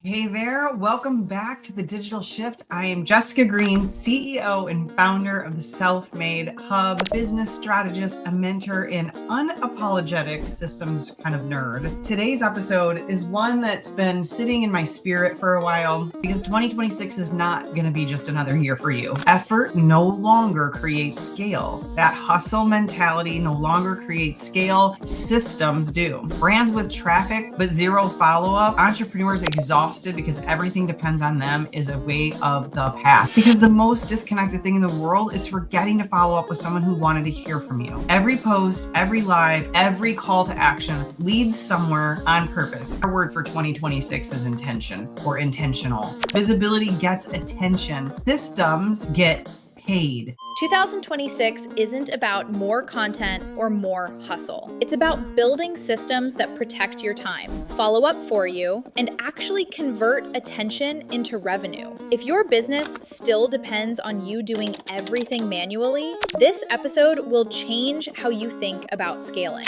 Hey there, welcome back to the Digital Shift. I am Jessica Green, CEO and founder of the Self-Made Hub, business strategist, a mentor, and unapologetic systems kind of nerd. Today's episode is one that's been sitting in my spirit for a while because 2026 is not going to be just another year for you. Effort no longer creates scale. That hustle mentality no longer creates scale. Systems do. Brands with traffic but zero follow-up, entrepreneurs exhausted because everything depends on them is a way of the past. Because the most disconnected thing in the world is forgetting to follow up with someone who wanted to hear from you. Every post, every live, every call to action leads somewhere on purpose. Our word for 2026 is intention or intentional. Visibility gets attention. Systems get paid. 2026 isn't about more content or more hustle. It's about building systems that protect your time, follow up for you, and actually convert attention into revenue. If your business still depends on you doing everything manually, this episode will change how you think about scaling.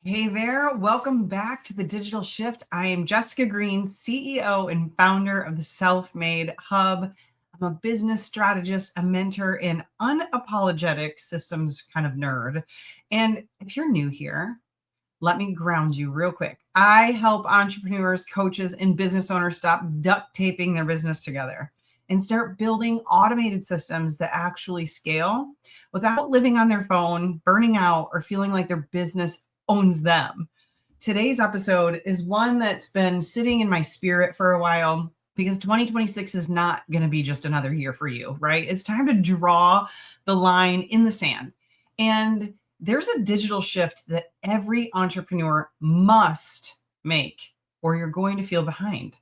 Hey there, welcome back to the Digital Shift. I am Jessica Green, CEO and founder of the Self-Made Hub. I'm a business strategist, a mentor, and unapologetic systems kind of nerd. And if you're new here, let me ground you real quick. I help entrepreneurs, coaches, and business owners stop duct taping their business together and start building automated systems that actually scale without living on their phone, burning out, or feeling like their business owns them. Today's episode is one that's been sitting in my spirit for a while because 2026 is not going to be just another year for you, right? It's time to draw the line in the sand. And there's a digital shift that every entrepreneur must make, or you're going to feel behind.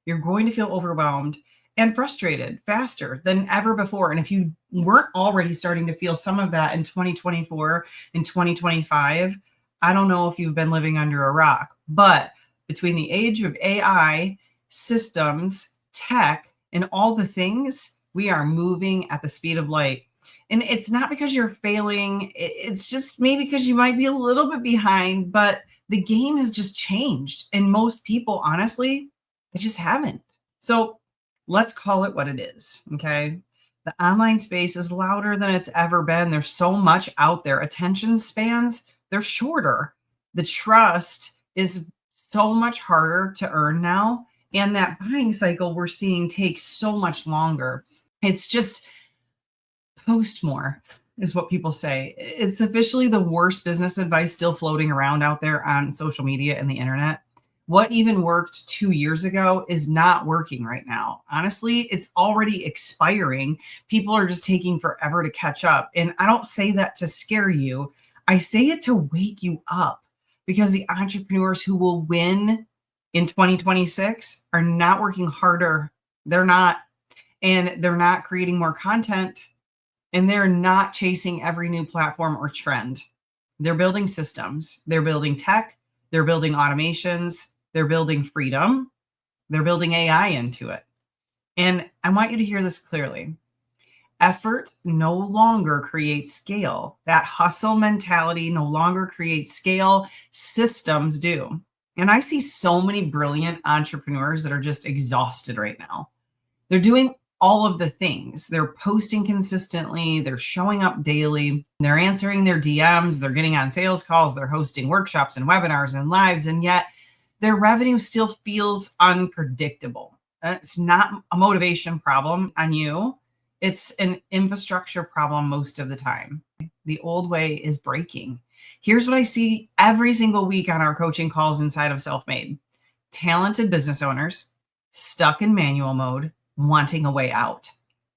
You're going to feel overwhelmed and frustrated faster than ever before. And if you weren't already starting to feel some of that in 2024 and 2025, I don't know if you've been living under a rock, but between the age of AI, systems, tech, and all the things, we are moving at the speed of light. And it's not because you're failing. It's just maybe because you might be a little bit behind, but the game has just changed. And most people, honestly, they just haven't. So let's call it what it is. Okay. The online space is louder than it's ever been. There's so much out there. Attention spans, they're shorter. The trust is so much harder to earn now. And that buying cycle we're seeing takes so much longer. It's just post more is what people say. It's officially the worst business advice still floating around out there on social media and the internet. What even worked 2 years ago is not working right now. Honestly, it's already expiring. People are just taking forever to catch up. And I don't say that to scare you. I say it to wake you up because the entrepreneurs who will win in 2026 are not working harder. They're not. And they're not creating more content. And they're not chasing every new platform or trend. They're building systems. They're building tech. They're building automations. They're building freedom. They're building AI into it. And I want you to hear this clearly. Effort no longer creates scale. That hustle mentality no longer creates scale. Systems do. And I see so many brilliant entrepreneurs that are just exhausted right now. They're doing all of the things. They're posting consistently. They're showing up daily. They're answering their DMs. They're getting on sales calls. They're hosting workshops and webinars and lives. And yet their revenue still feels unpredictable. It's not a motivation problem on you. It's an infrastructure problem most of the time. The old way is breaking. Here's what I see every single week on our coaching calls inside of Self-Made. Talented business owners stuck in manual mode, wanting a way out.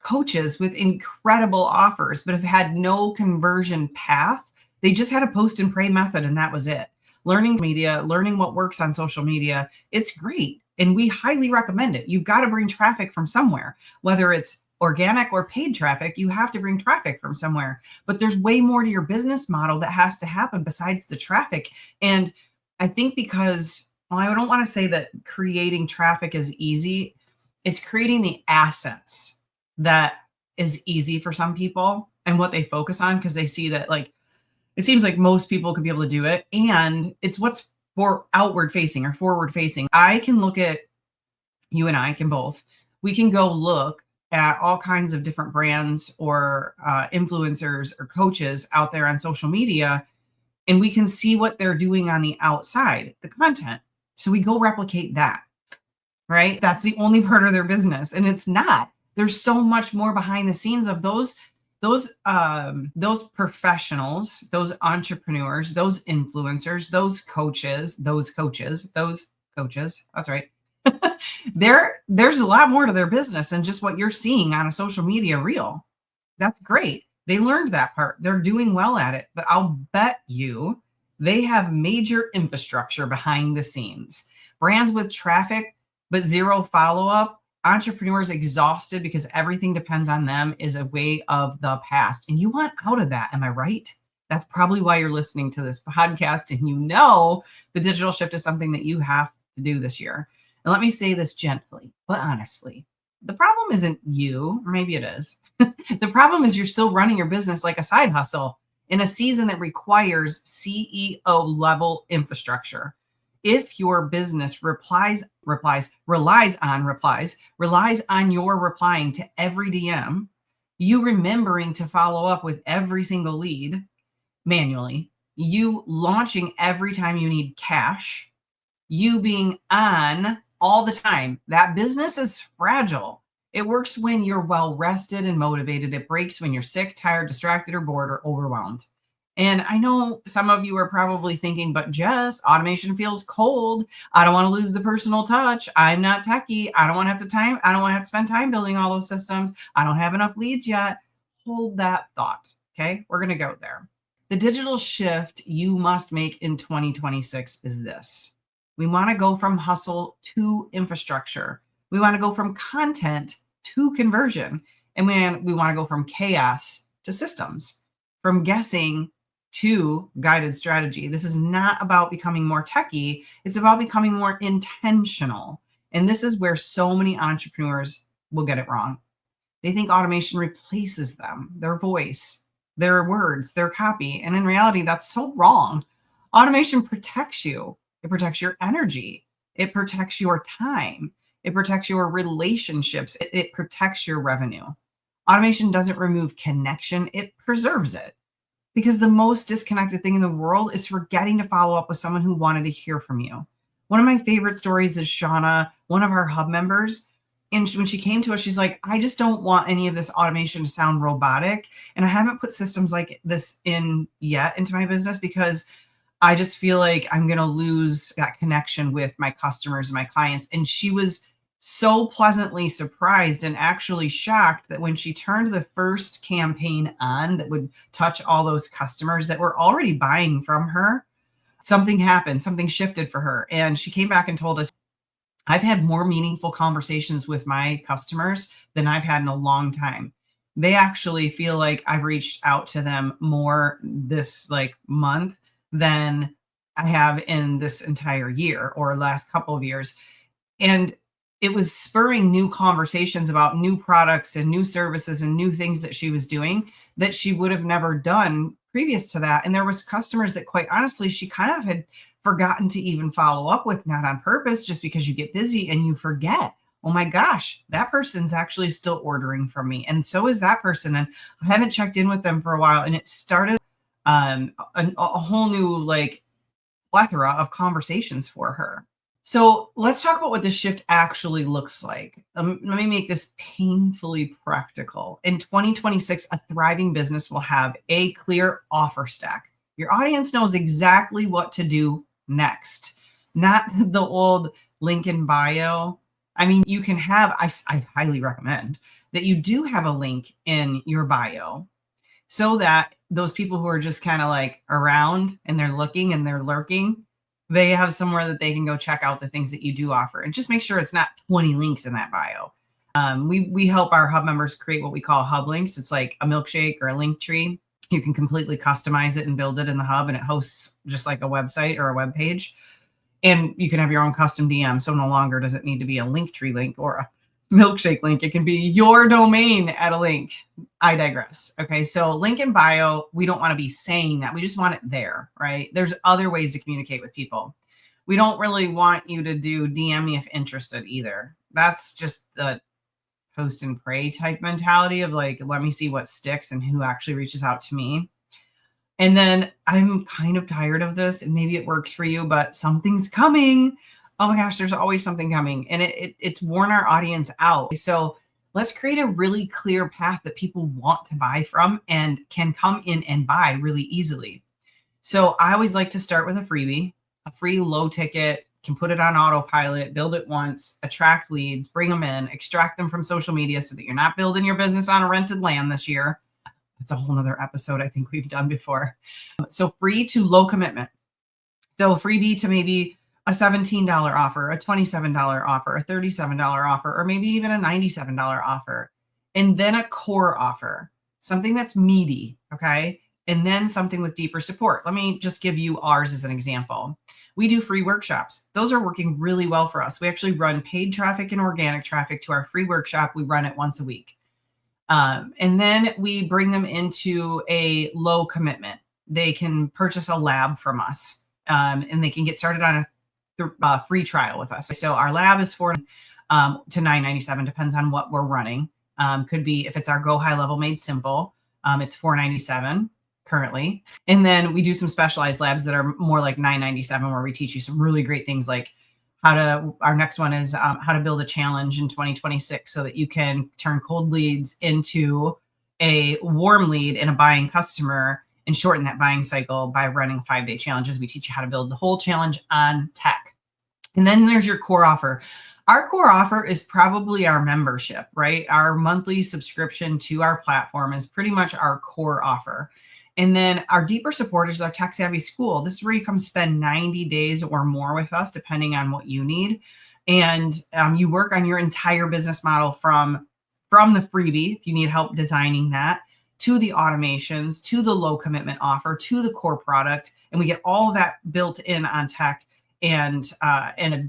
Coaches with incredible offers, but have had no conversion path. They just had a post and pray method, and that was it. Learning media, learning what works on social media, it's great. And we highly recommend it. You've got to bring traffic from somewhere, whether it's organic or paid traffic, you have to bring traffic from somewhere. But there's way more to your business model that has to happen besides the traffic. And I think because, well, I don't want to say that creating traffic is easy. It's creating the assets that is easy for some people and what they focus on because they see that like it seems like most people could be able to do it. And it's what's for outward facing or forward facing. I can look at you and I can both. We can go look at all kinds of different brands or influencers or coaches out there on social media, and we can see what they're doing on the outside, the content. So we go replicate that, right? That's the only part of their business, and it's not. There's so much more behind the scenes of those professionals, those entrepreneurs, those influencers, those coaches. That's right. There's a lot more to their business than just what you're seeing on a social media reel. That's great. They learned that part. They're doing well at it, but I'll bet you they have major infrastructure behind the scenes. Brands with traffic, but zero follow-up, entrepreneurs exhausted because everything depends on them is a way of the past. And you want out of that. Am I right? That's probably why you're listening to this podcast. And you know the digital shift is something that you have to do this year. And let me say this gently, but honestly. The problem isn't you, or maybe it is. The problem is you're still running your business like a side hustle in a season that requires CEO level infrastructure. If your business relies on your replying to every DM, you remembering to follow up with every single lead manually, you launching every time you need cash, you being on all the time, that business is fragile. It works when you're well rested and motivated. It breaks when you're sick, tired, distracted, or bored, or overwhelmed. And I know some of you are probably thinking, but Jess, automation feels cold. I don't want to lose the personal touch. I'm not techie. I don't want to have to spend time building all those systems. I don't have enough leads yet. Hold that thought. Okay. We're going to go there. The digital shift you must make in 2026 is this. We want to go from hustle to infrastructure. We want to go from content to conversion. And we want to go from chaos to systems, from guessing to guided strategy. This is not about becoming more techie. It's about becoming more intentional. And this is where so many entrepreneurs will get it wrong. They think automation replaces them, their voice, their words, their copy. And in reality, that's so wrong. Automation protects you. It protects your energy. It protects your time. It protects your relationships. It protects your revenue. Automation doesn't remove connection. It preserves it. Because the most disconnected thing in the world is forgetting to follow up with someone who wanted to hear from you. One of my favorite stories is Shauna, one of our hub members. And when she came to us, she's like, I just don't want any of this automation to sound robotic. And I haven't put systems like this in yet into my business because I just feel like I'm going to lose that connection with my customers and my clients. And she was so pleasantly surprised and actually shocked that when she turned the first campaign on that would touch all those customers that were already buying from her, something happened, something shifted for her. And she came back and told us, I've had more meaningful conversations with my customers than I've had in a long time. They actually feel like I've reached out to them more this month than I have in this entire year or last couple of years. And it was spurring new conversations about new products and new services and new things that she was doing that she would have never done previous to that. And there was customers that quite honestly, she kind of had forgotten to even follow up with, not on purpose, just because you get busy and you forget, oh my gosh, that person's actually still ordering from me. And so is that person. And I haven't checked in with them for a while. And it started a whole new plethora of conversations for her. So let's talk about what the shift actually looks like. Let me make this painfully practical. In 2026, a thriving business will have a clear offer stack. Your audience knows exactly what to do next, not the old link in bio. I mean, you can have, I highly recommend that you do have a link in your bio so that those people who are just kind of around and they're looking and they're lurking, they have somewhere that they can go check out the things that you do offer, and just make sure it's not 20 links in that bio. We help our hub members create what we call hub links. It's like a milkshake or a link tree. You can completely customize it and build it in the hub, and it hosts just like a website or a web page. And you can have your own custom DM. So no longer does it need to be a link tree link or milkshake link. It can be your domain at a link. I digress. Okay. So link in bio, we don't want to be saying that. We just want it there, right? There's other ways to communicate with people. We don't really want you to do DM me if interested either. That's just the post and pray type mentality of like, let me see what sticks and who actually reaches out to me. And then I'm kind of tired of this, and maybe it works for you, but something's coming. Oh my gosh, there's always something coming, and it's worn our audience out. So let's create a really clear path that people want to buy from and can come in and buy really easily. So I always like to start with a freebie, a free low ticket, can put it on autopilot, build it once, attract leads, bring them in, extract them from social media so that you're not building your business on a rented land this year. It's a whole nother episode I think we've done before. So free to low commitment. So freebie to maybe a $17 offer, a $27 offer, a $37 offer, or maybe even a $97 offer. And then a core offer, something that's meaty, okay? And then something with deeper support. Let me just give you ours as an example. We do free workshops. Those are working really well for us. We actually run paid traffic and organic traffic to our free workshop. We run it once a week. And then we bring them into a low commitment. They can purchase a lab from us, and they can get started on a free trial with us. So our lab is $4 to $9.97, depends on what we're running. Could be, if it's our Go High Level Made Simple, it's $4.97 currently. And then we do some specialized labs that are more like $9.97, where we teach you some really great things like our next one is how to build a challenge in 2026 so that you can turn cold leads into a warm lead and a buying customer and shorten that buying cycle by running 5-day challenges. We teach you how to build the whole challenge on tech. And then there's your core offer. Our core offer is probably our membership, right? Our monthly subscription to our platform is pretty much our core offer. And then our deeper support is our Tech Savvy School. This is where you come spend 90 days or more with us, depending on what you need. And you work on your entire business model from the freebie, if you need help designing that, to the automations, to the low commitment offer, to the core product. And we get all of that built in on tech and a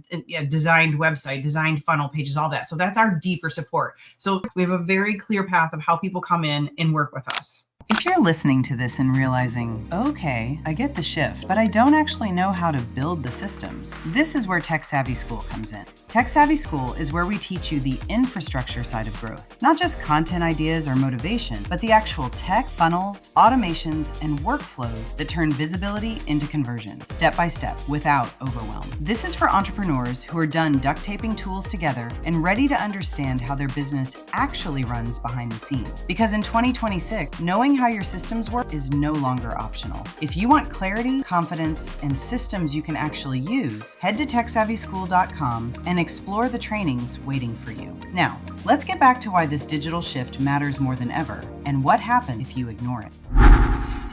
designed website, designed funnel pages, all that. So that's our deeper support. So we have a very clear path of how people come in and work with us. If you're listening to this and realizing, okay, I get the shift, but I don't actually know how to build the systems, this is where Tech Savvy School comes in. Tech Savvy School is where we teach you the infrastructure side of growth, not just content ideas or motivation, but the actual tech, funnels, automations, and workflows that turn visibility into conversion, step by step, without overwhelm. This is for entrepreneurs who are done duct taping tools together and ready to understand how their business actually runs behind the scenes. Because in 2026, knowing how your systems work is no longer optional. If you want clarity, confidence, and systems you can actually use, head to techsavvyschool.com and explore the trainings waiting for you. Now, let's get back to why this digital shift matters more than ever and what happens if you ignore it.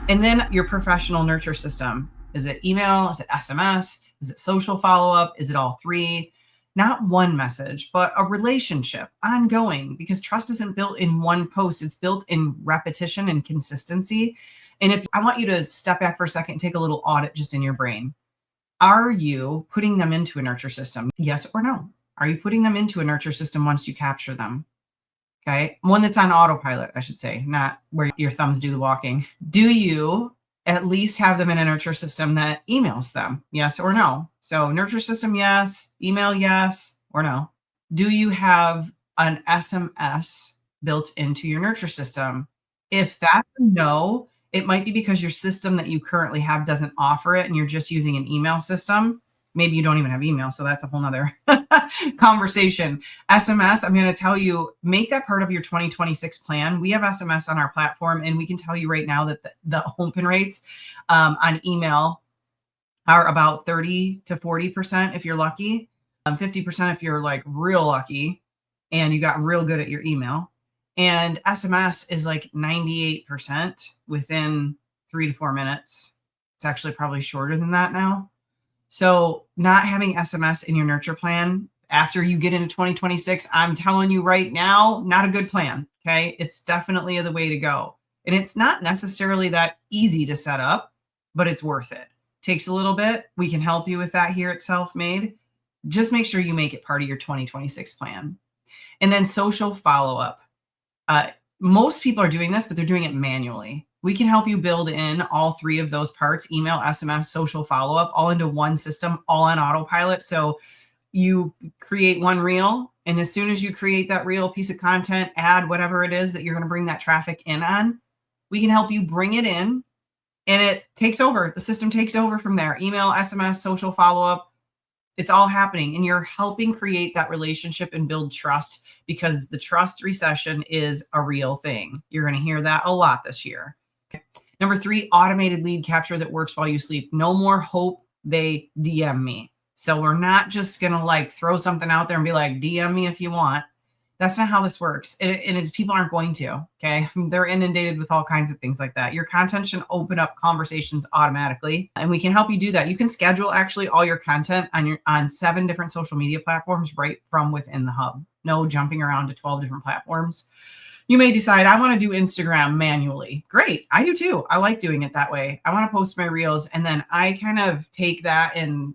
And then your professional nurture system. Is it email? Is it SMS? Is it social follow-up? Is it all three? Not one message, but a relationship, ongoing, because trust isn't built in one post. It's built in repetition and consistency. And I want you to step back for a second and take a little audit just in your brain. Are you putting them into a nurture system? Yes or no? Are you putting them into a nurture system once you capture them? Okay. One that's on autopilot, I should say, not where your thumbs do the walking. Do you at least have them in a nurture system that emails them? Yes or no? So nurture system, yes. Email, yes or no. Do you have an SMS built into your nurture system? If that's a no, it might be because your system that you currently have doesn't offer it and you're just using an email system. Maybe you don't even have email, so that's a whole nother conversation. SMS, I'm going to tell you, make that part of your 2026 plan. We have SMS on our platform, and we can tell you right now that the open rates on email are about 30 to 40% if you're lucky, 50% if you're like real lucky and you got real good at your email. And SMS is like 98% within 3 to 4 minutes. It's actually probably shorter than that now. So not having SMS in your nurture plan after you get into 2026, I'm telling you right now, not a good plan. Okay. It's definitely the way to go. And it's not necessarily that easy to set up, but it's worth it. Takes a little bit. We can help you with that here at Self Made. Just make sure you make it part of your 2026 plan. And then social follow-up. Most people are doing this, but they're doing it manually. We can help you build in all three of those parts: email, SMS, social follow-up, all into one system, all on autopilot. So you create one reel, and as soon as you create that reel piece of content, add whatever it is that you're going to bring that traffic in on, we can help you bring it in, and it takes over. The system takes over from there. Email, SMS, social follow-up, it's all happening, and you're helping create that relationship and build trust, because the trust recession is a real thing. You're going to hear that a lot this year. Number 3, automated lead capture that works while you sleep. No more hope they DM me. So we're not just going to like throw something out there and be like, DM me if you want. That's not how this works. And it's people aren't going to, okay? They're inundated with all kinds of things like that. Your content should open up conversations automatically, and we can help you do that. You can schedule actually all your content on 7 different social media platforms right from within the hub. No jumping around to 12 different platforms. You may decide, I want to do Instagram manually. Great. I do too. I like doing it that way. I want to post my reels, and then I kind of take that and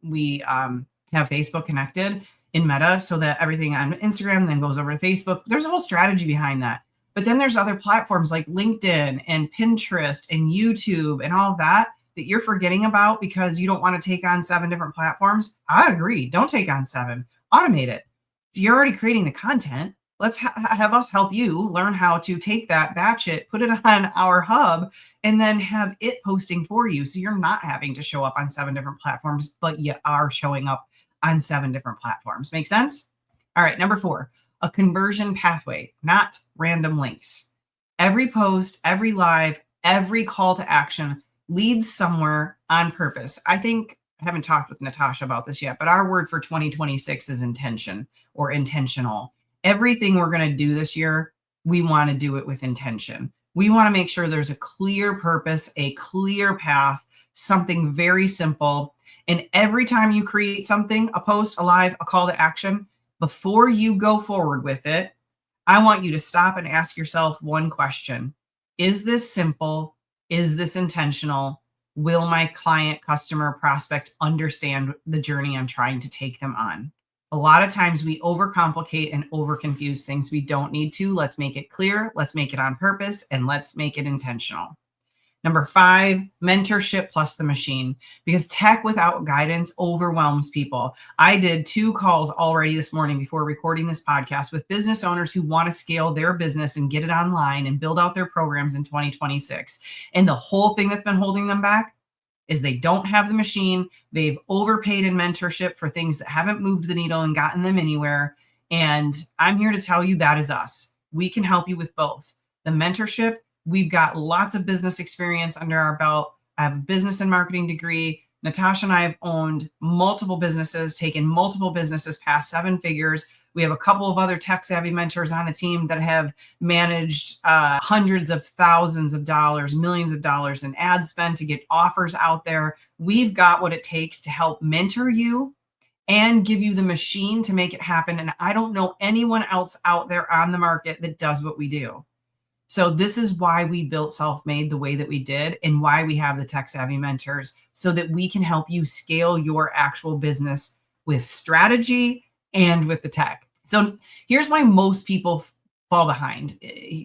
we have Facebook connected in Meta, so that everything on Instagram then goes over to Facebook. There's a whole strategy behind that. But then there's other platforms like LinkedIn and Pinterest and YouTube and all of that you're forgetting about because you don't want to take on 7 different platforms. I agree. Don't take on 7. Automate it. You're already creating the content. Let's have us help you learn how to take that, batch it, put it on our hub, and then have it posting for you. So you're not having to show up on 7 different platforms, but you are showing up on 7 different platforms. Make sense? All right. Number 4, a conversion pathway, not random links. Every post, every live, every call to action leads somewhere on purpose. I haven't talked with Natasha about this yet, but our word for 2026 is intention or intentional. Everything we're going to do this year, we want to do it with intention. We want to make sure there's a clear purpose, a clear path, something very simple. And every time you create something, a post, a live, a call to action, before you go forward with it, I want you to stop and ask yourself one question. Is this simple? Is this intentional? Will my client, customer, prospect understand the journey I'm trying to take them on? A lot of times we overcomplicate and overconfuse things we don't need to. Let's make it clear. Let's make it on purpose, and let's make it intentional. Number 5, mentorship plus the machine, because tech without guidance overwhelms people. I did 2 calls already this morning before recording this podcast with business owners who want to scale their business and get it online and build out their programs in 2026. And the whole thing that's been holding them back is they don't have the machine. They've overpaid in mentorship for things that haven't moved the needle and gotten them anywhere. And I'm here to tell you that is us. We can help you with both. The mentorship, we've got lots of business experience under our belt. I have a business and marketing degree. Natasha and I have owned multiple businesses, taken multiple businesses past 7 figures. We have a couple of other tech savvy mentors on the team that have managed hundreds of thousands of dollars, millions of dollars in ad spend to get offers out there. We've got what it takes to help mentor you and give you the machine to make it happen. And I don't know anyone else out there on the market that does what we do. So this is why we built Self-Made the way that we did, and why we have the tech savvy mentors, so that we can help you scale your actual business with strategy and with the tech. So here's why most people fall behind.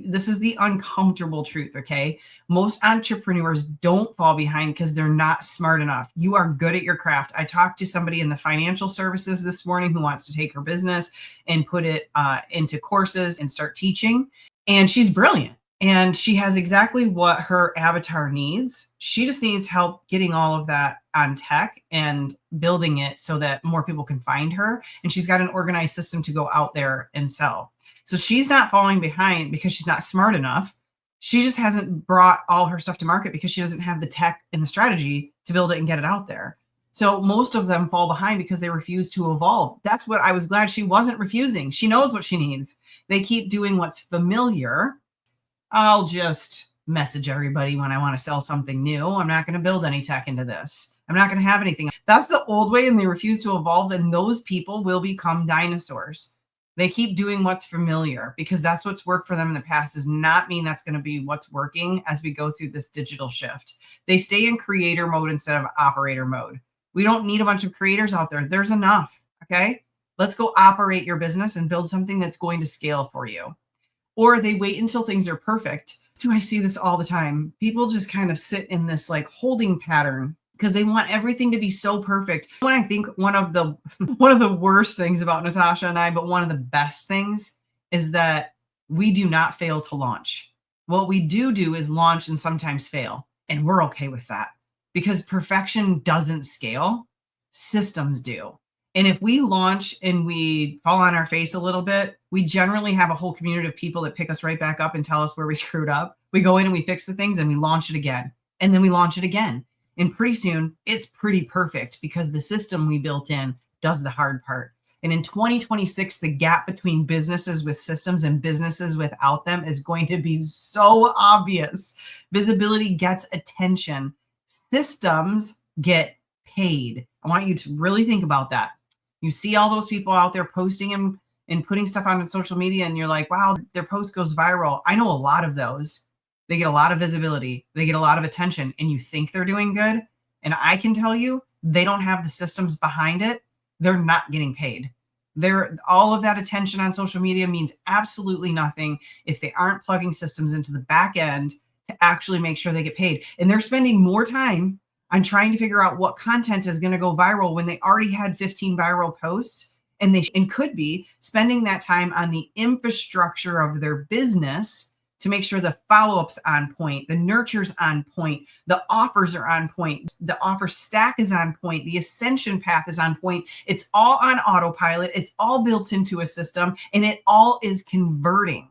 This is the uncomfortable truth, okay? Most entrepreneurs don't fall behind because they're not smart enough. You are good at your craft. I talked to somebody in the financial services this morning who wants to take her business and put it into courses and start teaching. And she's brilliant. And she has exactly what her avatar needs. She just needs help getting all of that on tech and building it so that more people can find her. And she's got an organized system to go out there and sell. So she's not falling behind because she's not smart enough. She just hasn't brought all her stuff to market because she doesn't have the tech and the strategy to build it and get it out there. So most of them fall behind because they refuse to evolve. That's what I was glad she wasn't refusing. She knows what she needs. They keep doing what's familiar. I'll just message everybody when I want to sell something new. I'm not going to build any tech into this. I'm not going to have anything. That's the old way, and they refuse to evolve, and those people will become dinosaurs. They keep doing what's familiar because that's what's worked for them in the past. Does not mean that's going to be what's working as we go through this digital shift. They stay in creator mode instead of operator mode. We don't need a bunch of creators out there. There's enough, okay? Let's go operate your business and build something that's going to scale for you. Or they wait until things are perfect. Do I see this all the time? People just kind of sit in this like holding pattern because they want everything to be so perfect. When I think one of the one of the worst things about Natasha and I, but one of the best things is that we do not fail to launch. What we do is launch and sometimes fail, and we're okay with that because perfection doesn't scale. Systems do. And if we launch and we fall on our face a little bit, we generally have a whole community of people that pick us right back up and tell us where we screwed up. We go in and we fix the things and we launch it again. And then we launch it again. And pretty soon it's pretty perfect because the system we built in does the hard part. And in 2026, the gap between businesses with systems and businesses without them is going to be so obvious. Visibility gets attention. Systems get paid. I want you to really think about that. You see all those people out there posting and putting stuff on social media, and you're like, wow, their post goes viral. I know a lot of those. They get a lot of visibility. They get a lot of attention, and you think they're doing good. And I can tell you, they don't have the systems behind it. They're not getting paid. All of that attention on social media means absolutely nothing if they aren't plugging systems into the back end to actually make sure they get paid. And they're spending more time on trying to figure out what content is going to go viral when they already had 15 viral posts, and they could be spending that time on the infrastructure of their business to make sure the follow-up's on point, the nurture's on point, the offers are on point, the offer stack is on point, the ascension path is on point. It's all on autopilot. It's all built into a system, and it all is converting.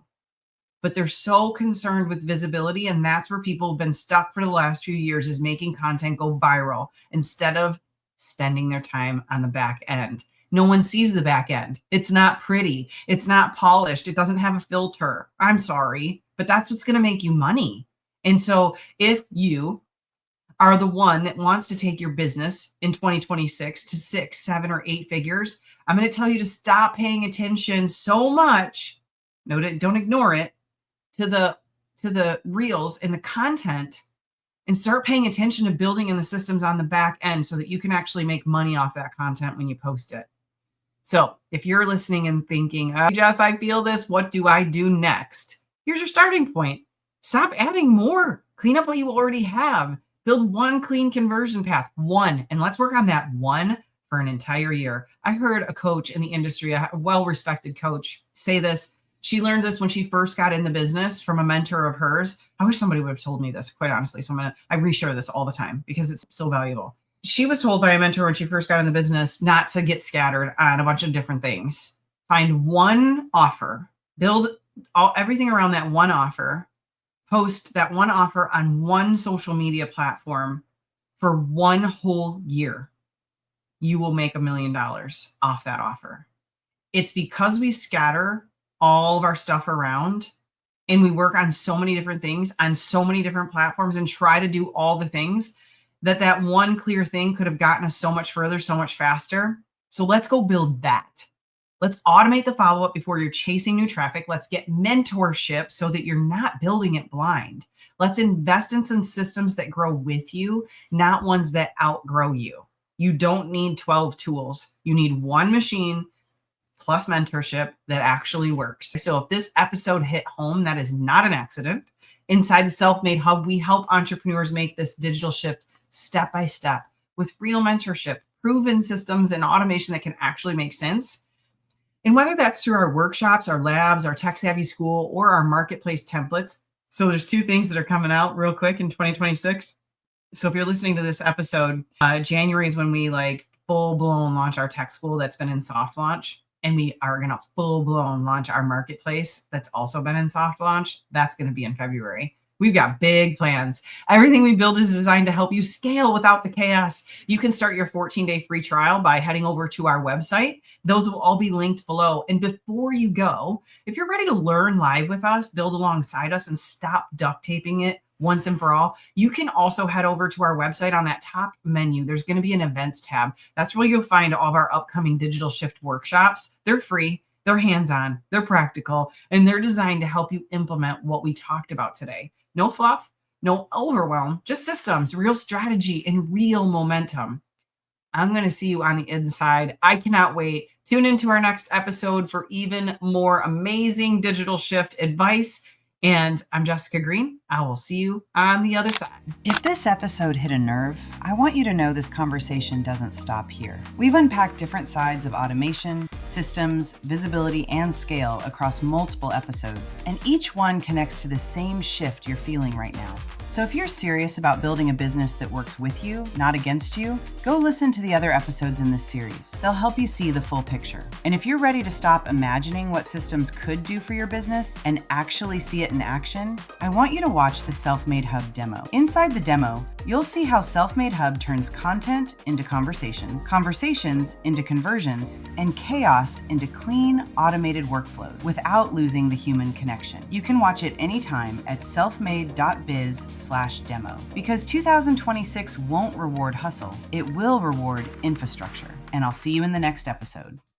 But they're so concerned with visibility, and that's where people have been stuck for the last few years, is making content go viral instead of spending their time on the back end. No one sees the back end. It's not pretty. It's not polished. It doesn't have a filter. I'm sorry, but that's what's going to make you money. And so if you are the one that wants to take your business in 2026 to 6, 7, or 8 figures, I'm going to tell you to stop paying attention so much. No, don't ignore it. To the reels and the content, and start paying attention to building in the systems on the back end so that you can actually make money off that content when you post it. So if you're listening and thinking, oh, Jess, I feel this, what do I do next? Here's your starting point. Stop adding more. Clean up what you already have. Build one clean conversion path, one, and let's work on that one for an entire year. I heard a coach in the industry, a well-respected coach, say this. She learned this when she first got in the business from a mentor of hers. I wish somebody would have told me this, quite honestly. So I reshare this all the time because it's so valuable. She was told by a mentor when she first got in the business not to get scattered on a bunch of different things. Find one offer, build everything around that one offer, post that one offer on one social media platform for one whole year. You will make $1 million off that offer. It's because we scatter all of our stuff around and we work on so many different things on so many different platforms and try to do all the things that one clear thing could have gotten us so much further, so much faster. So let's go build that. Let's automate the follow-up before you're chasing new traffic. Let's get mentorship so that you're not building it blind. Let's invest in some systems that grow with you, not ones that outgrow you. You don't need 12 tools. You need one machine plus mentorship that actually works. So if this episode hit home, that is not an accident. Inside the Self-Made Hub, we help entrepreneurs make this digital shift step by step with real mentorship, proven systems, and automation that can actually make sense. And whether that's through our workshops, our labs, our Tech Savvy School, or our marketplace templates. So there's 2 things that are coming out real quick in 2026. So if you're listening to this episode, January is when we full-blown launch our tech school that's been in soft launch. And we are going to full-blown launch our marketplace that's also been in soft launch. That's going to be in February. We've got big plans. Everything we build is designed to help you scale without the chaos. You can start your 14-day free trial by heading over to our website. Those will all be linked below. And before you go, if you're ready to learn live with us, build alongside us, and stop duct taping it once and for all, you can also head over to our website. On that top menu, there's going to be an events tab. That's where you'll find all of our upcoming digital shift workshops. They're free, they're hands-on, they're practical, and they're designed to help you implement what we talked about today. No fluff, no overwhelm, just systems, real strategy, and real momentum. I'm going to see you on the inside. I cannot wait. Tune into our next episode for even more amazing digital shift advice. And I'm Jessica Green. I will see you on the other side. If this episode hit a nerve, I want you to know this conversation doesn't stop here. We've unpacked different sides of automation, systems, visibility, and scale across multiple episodes, and each one connects to the same shift you're feeling right now. So if you're serious about building a business that works with you, not against you, go listen to the other episodes in this series. They'll help you see the full picture. And if you're ready to stop imagining what systems could do for your business and actually see it in action, I want you to watch the Self-Made Hub demo. Inside the demo, you'll see how Self-Made Hub turns content into conversations, conversations into conversions, and chaos into clean, automated workflows without losing the human connection. You can watch it anytime at selfmade.biz/demo. Because 2026 won't reward hustle, it will reward infrastructure. And I'll see you in the next episode.